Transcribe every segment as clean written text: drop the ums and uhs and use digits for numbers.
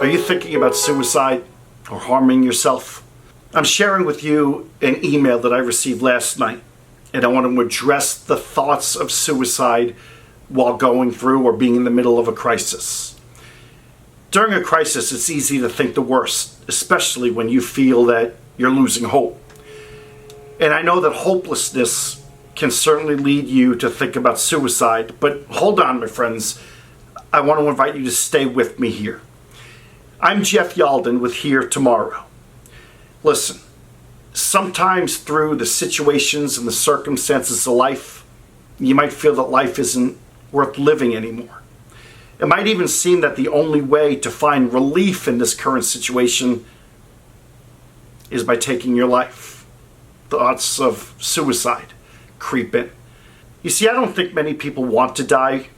Are you thinking about suicide or harming yourself? I'm sharing with you an email that I received last night, and I want to address the thoughts of suicide while going through or being in the middle of a crisis. During a crisis, it's easy to think the worst, especially when you feel that you're losing hope. And I know that hopelessness can certainly lead you to think about suicide, but hold on, my friends. I want to invite you to stay with me here. I'm Jeff Yalden with Here Tomorrow. Listen, sometimes through the situations and the circumstances of life, you might feel that life isn't worth living anymore. It might even seem that the only way to find relief in this current situation is by taking your life. Thoughts of suicide creep in. You see, I don't think many people want to die.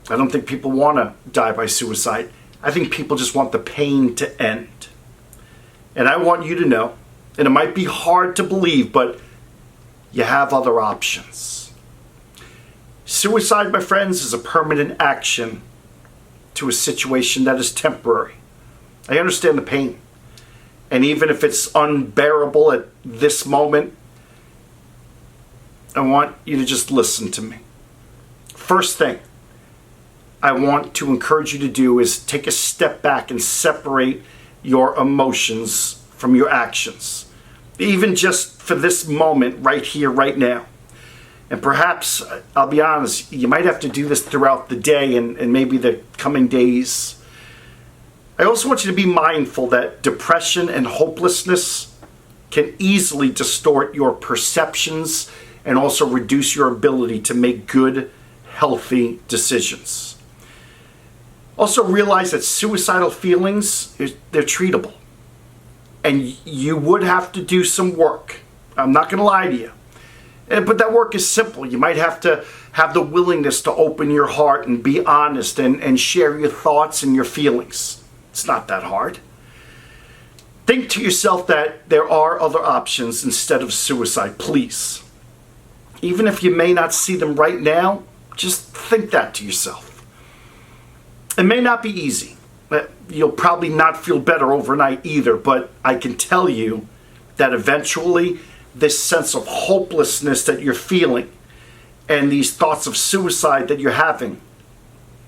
I don't think people want to die by suicide. I think people just want the pain to end. And I want you to know, and it might be hard to believe, but you have other options. Suicide, my friends, is a permanent action to a situation that is temporary. I understand the pain. And even if it's unbearable at this moment, I want you to just listen to me. First thing I want to encourage you to do is take a step back and separate your emotions from your actions. Even just for this moment, right here, right now. And perhaps, I'll be honest, you might have to do this throughout the day and maybe the coming days. I also want you to be mindful that depression and hopelessness can easily distort your perceptions and also reduce your ability to make good, healthy decisions. Also realize that suicidal feelings, they're treatable. And you would have to do some work. I'm not going to lie to you. But that work is simple. You might have to have the willingness to open your heart and be honest and share your thoughts and your feelings. It's not that hard. Think to yourself that there are other options instead of suicide, please. Even if you may not see them right now, just think that to yourself. It may not be easy. You'll probably not feel better overnight either, but I can tell you that eventually this sense of hopelessness that you're feeling and these thoughts of suicide that you're having,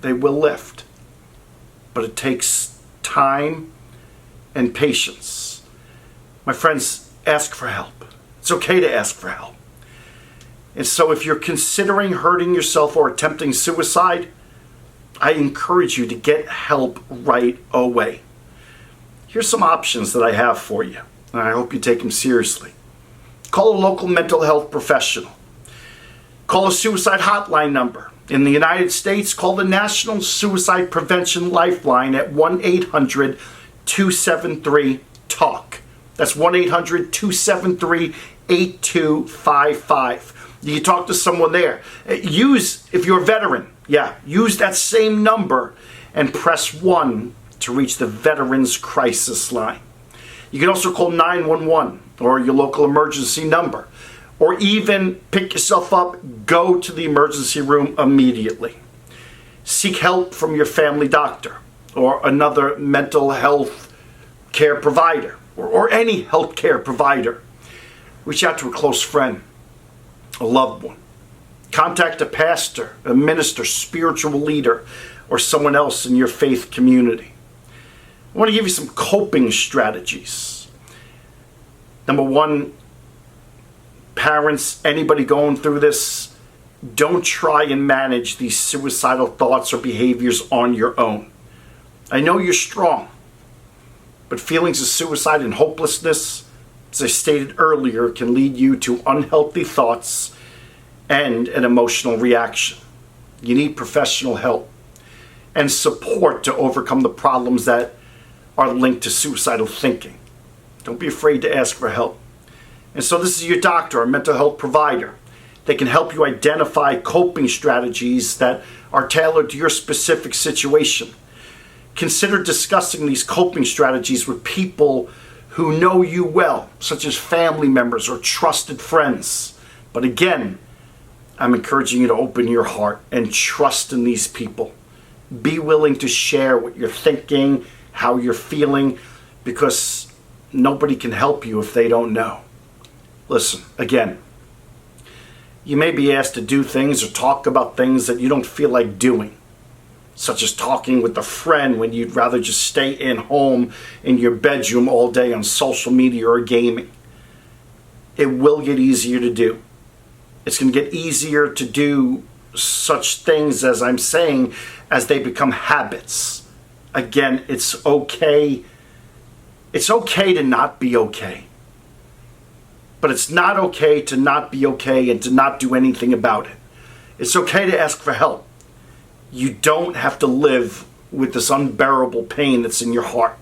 they will lift. But it takes time and patience. My friends, ask for help. It's okay to ask for help. And so if you're considering hurting yourself or attempting suicide, I encourage you to get help right away. Here's some options that I have for you, and I hope you take them seriously. Call a local mental health professional. Call a suicide hotline number. In the United States, call the National Suicide Prevention Lifeline at 1-800-273-TALK. That's 1-800-273-8255. You can talk to someone there. If you're a veteran, use that same number and press 1 to reach the Veterans Crisis Line. You can also call 911 or your local emergency number, or even pick yourself up, go to the emergency room immediately. Seek help from your family doctor or another mental health care provider or any health care provider. Reach out to a close friend, a loved one. Contact a pastor, a minister, spiritual leader, or someone else in your faith community. I want to give you some coping strategies. Number 1, parents, anybody going through this, don't try and manage these suicidal thoughts or behaviors on your own. I know you're strong, but feelings of suicide and hopelessness, as I stated earlier, can lead you to unhealthy thoughts and an emotional reaction. You need professional help and support to overcome the problems that are linked to suicidal thinking. Don't be afraid to ask for help. And so this is your doctor or mental health provider. They can help you identify coping strategies that are tailored to your specific situation. Consider discussing these coping strategies with people who know you well, such as family members or trusted friends. But again, I'm encouraging you to open your heart and trust in these people. Be willing to share what you're thinking, how you're feeling, because nobody can help you if they don't know. Listen, again, you may be asked to do things or talk about things that you don't feel like doing, such as talking with a friend when you'd rather just stay in home in your bedroom all day on social media or gaming. It will get easier to do. It's going to get easier to do such things, as I'm saying, as they become habits. Again, it's okay. It's okay to not be okay. But it's not okay to not be okay and to not do anything about it. It's okay to ask for help. You don't have to live with this unbearable pain that's in your heart.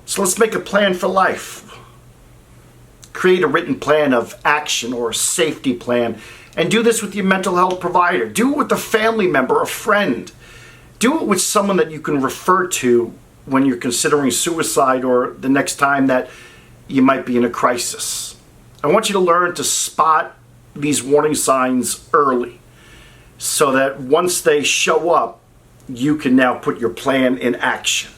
So let's make a plan for life. Create a written plan of action or a safety plan, and do this with your mental health provider. Do it with a family member, a friend. Do it with someone that you can refer to when you're considering suicide or the next time that you might be in a crisis. I want you to learn to spot these warning signs early so that once they show up, you can now put your plan in action.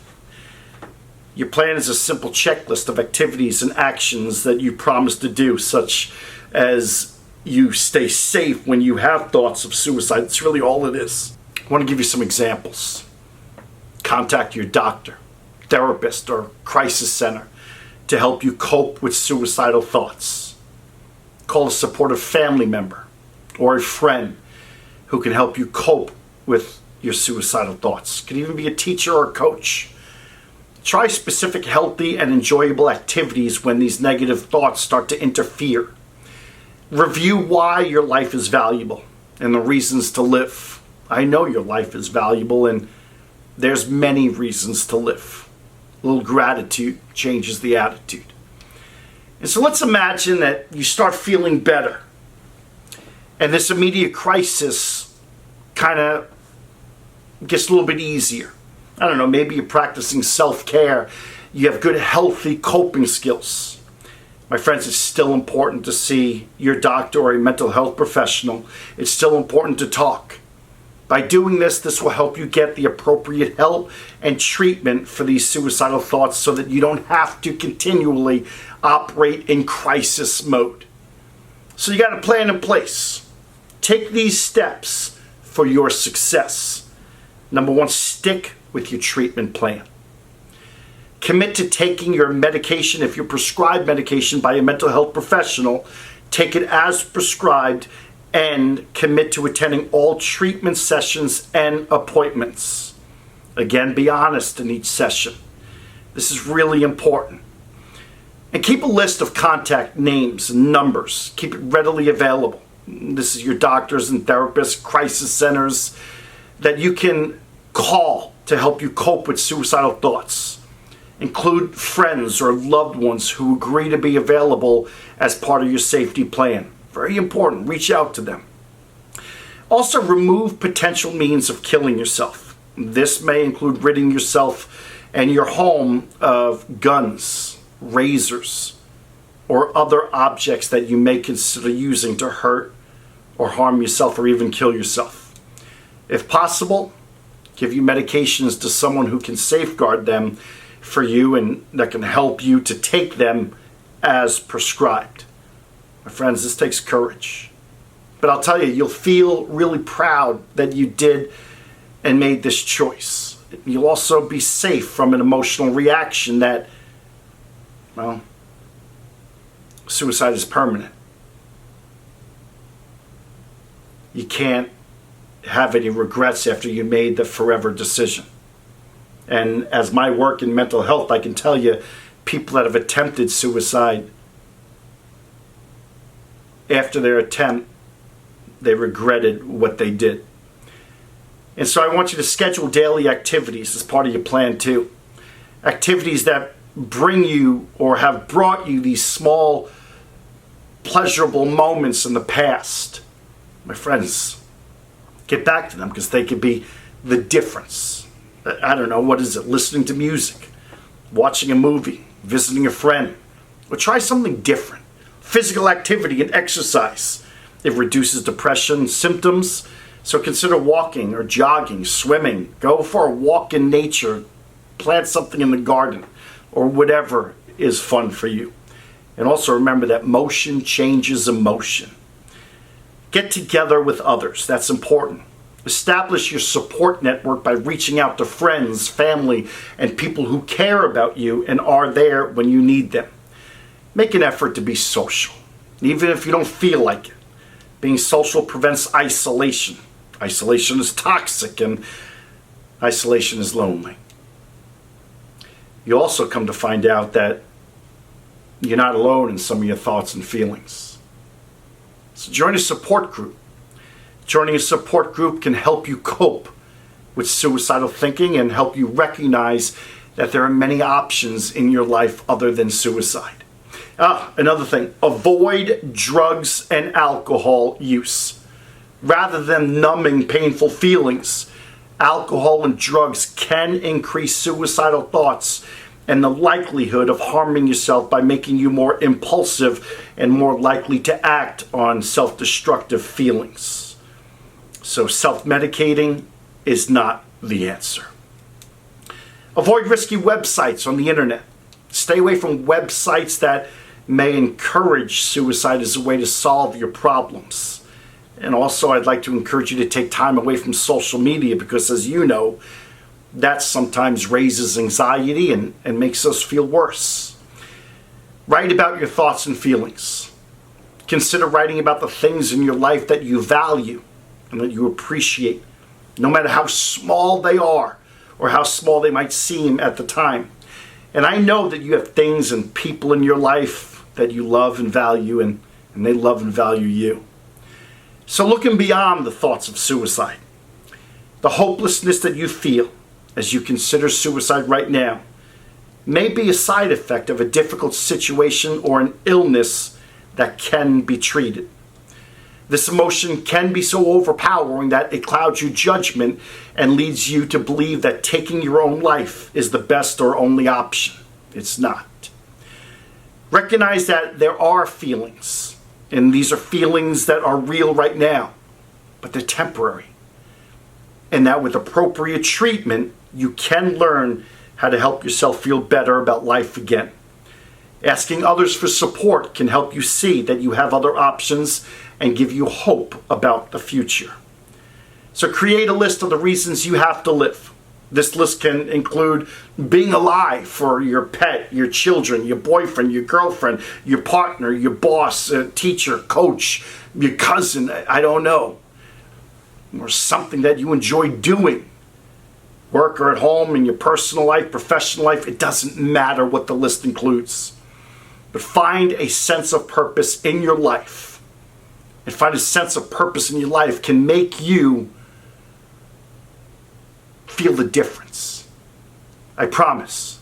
Your plan is a simple checklist of activities and actions that you promise to do, such as you stay safe when you have thoughts of suicide. It's really all it is. I want to give you some examples. Contact your doctor, therapist, or crisis center to help you cope with suicidal thoughts. Call a supportive family member or a friend who can help you cope with your suicidal thoughts. It could even be a teacher or a coach. Try specific healthy and enjoyable activities when these negative thoughts start to interfere. Review why your life is valuable and the reasons to live. I know your life is valuable and there's many reasons to live. A little gratitude changes the attitude. And so let's imagine that you start feeling better and this immediate crisis kind of gets a little bit easier. I don't know, maybe you're practicing self-care. You have good, healthy coping skills. My friends, it's still important to see your doctor or a mental health professional. It's still important to talk. By doing this, this will help you get the appropriate help and treatment for these suicidal thoughts so that you don't have to continually operate in crisis mode. So you got a plan in place. Take these steps for your success. Number one, stick with your treatment plan. Commit to taking your medication. If you're prescribed medication by a mental health professional, take it as prescribed and commit to attending all treatment sessions and appointments. Again, be honest in each session. This is really important. And keep a list of contact names and numbers. Keep it readily available. This is your doctors and therapists, crisis centers that you can call to help you cope with suicidal thoughts. Include friends or loved ones who agree to be available as part of your safety plan. Very important. Reach out to them. Also, remove potential means of killing yourself. This may include ridding yourself and your home of guns, razors, or other objects that you may consider using to hurt or harm yourself or even kill yourself. If possible, give you medications to someone who can safeguard them for you and that can help you to take them as prescribed. My friends, this takes courage. But I'll tell you, you'll feel really proud that you did and made this choice. You'll also be safe from an emotional reaction that, well, suicide is permanent. You can't have any regrets after you made the forever decision. And as my work in mental health, I can tell you, people that have attempted suicide, after their attempt, they regretted what they did. And so I want you to schedule daily activities as part of your plan too. Activities that bring you or have brought you these small, pleasurable moments in the past. My friends, get back to them because they could be the difference. I don't know, what is it? Listening to music, watching a movie, visiting a friend, or try something different. Physical activity and exercise. It reduces depression symptoms, so consider walking or jogging, swimming. Go for a walk in nature plant something in the garden, or whatever is fun for you. And also remember that motion changes emotion. Get together with others. That's important. Establish your support network by reaching out to friends, family, and people who care about you and are there when you need them. Make an effort to be social, even if you don't feel like it. Being social prevents isolation. Isolation is toxic, and isolation is lonely. You also come to find out that you're not alone in some of your thoughts and feelings. So join a support group. Joining a support group can help you cope with suicidal thinking and help you recognize that there are many options in your life other than suicide. Another thing, avoid drugs and alcohol use. Rather than numbing painful feelings, alcohol and drugs can increase suicidal thoughts and the likelihood of harming yourself by making you more impulsive and more likely to act on self-destructive feelings. So self-medicating is not the answer. Avoid risky websites on the internet. Stay away from websites that may encourage suicide as a way to solve your problems. And also, I'd like to encourage you to take time away from social media because, as you know, that sometimes raises anxiety and makes us feel worse. Write about your thoughts and feelings. Consider writing about the things in your life that you value and that you appreciate, no matter how small they are or how small they might seem at the time. And I know that you have things and people in your life that you love and value, and they love and value you. So looking beyond the thoughts of suicide, the hopelessness that you feel as you consider suicide right now may be a side effect of a difficult situation or an illness that can be treated. This emotion can be so overpowering that it clouds your judgment and leads you to believe that taking your own life is the best or only option. It's not. Recognize that there are feelings, and these are feelings that are real right now, but they're temporary. And that with appropriate treatment, you can learn how to help yourself feel better about life again. Asking others for support can help you see that you have other options and give you hope about the future. So create a list of the reasons you have to live. This list can include being alive for your pet, your children, your boyfriend, your girlfriend, your partner, your boss, teacher, coach, your cousin, I don't know. Or something that you enjoy doing. Work or at home, in your personal life, professional life, it doesn't matter what the list includes. But find a sense of purpose in your life. And find a sense of purpose in your life can make you feel the difference. I promise.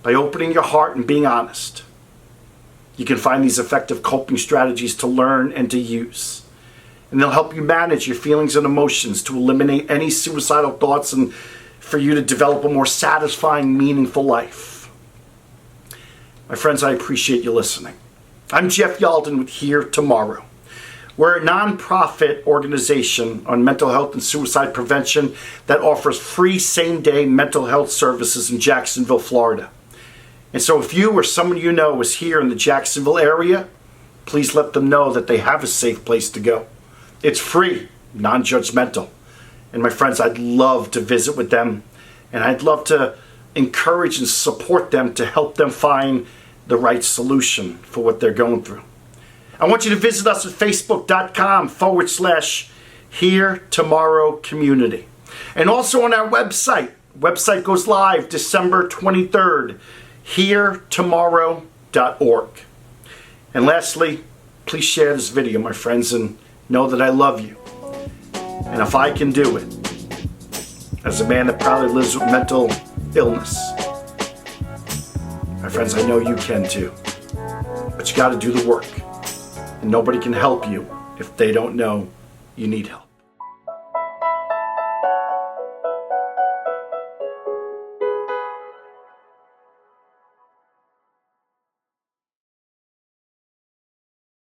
By opening your heart and being honest, you can find these effective coping strategies to learn and to use. And they'll help you manage your feelings and emotions to eliminate any suicidal thoughts and for you to develop a more satisfying, meaningful life. My friends, I appreciate you listening. I'm Jeff Yalden with Here Tomorrow. We're a nonprofit organization on mental health and suicide prevention that offers free same-day mental health services in Jacksonville, Florida. And so if you or someone you know is here in the Jacksonville area, please let them know that they have a safe place to go. It's free, non-judgmental. And my friends, I'd love to visit with them, and I'd love to encourage and support them to help them find the right solution for what they're going through. I want you to visit us at facebook.com/Here Tomorrow Community. And also on our website. Website goes live December 23rd, heretomorrow.org. And lastly, please share this video, my friends, and know that I love you. And if I can do it, as a man that proudly lives with mental illness, my friends, I know you can too. But you got to do the work. And nobody can help you if they don't know you need help.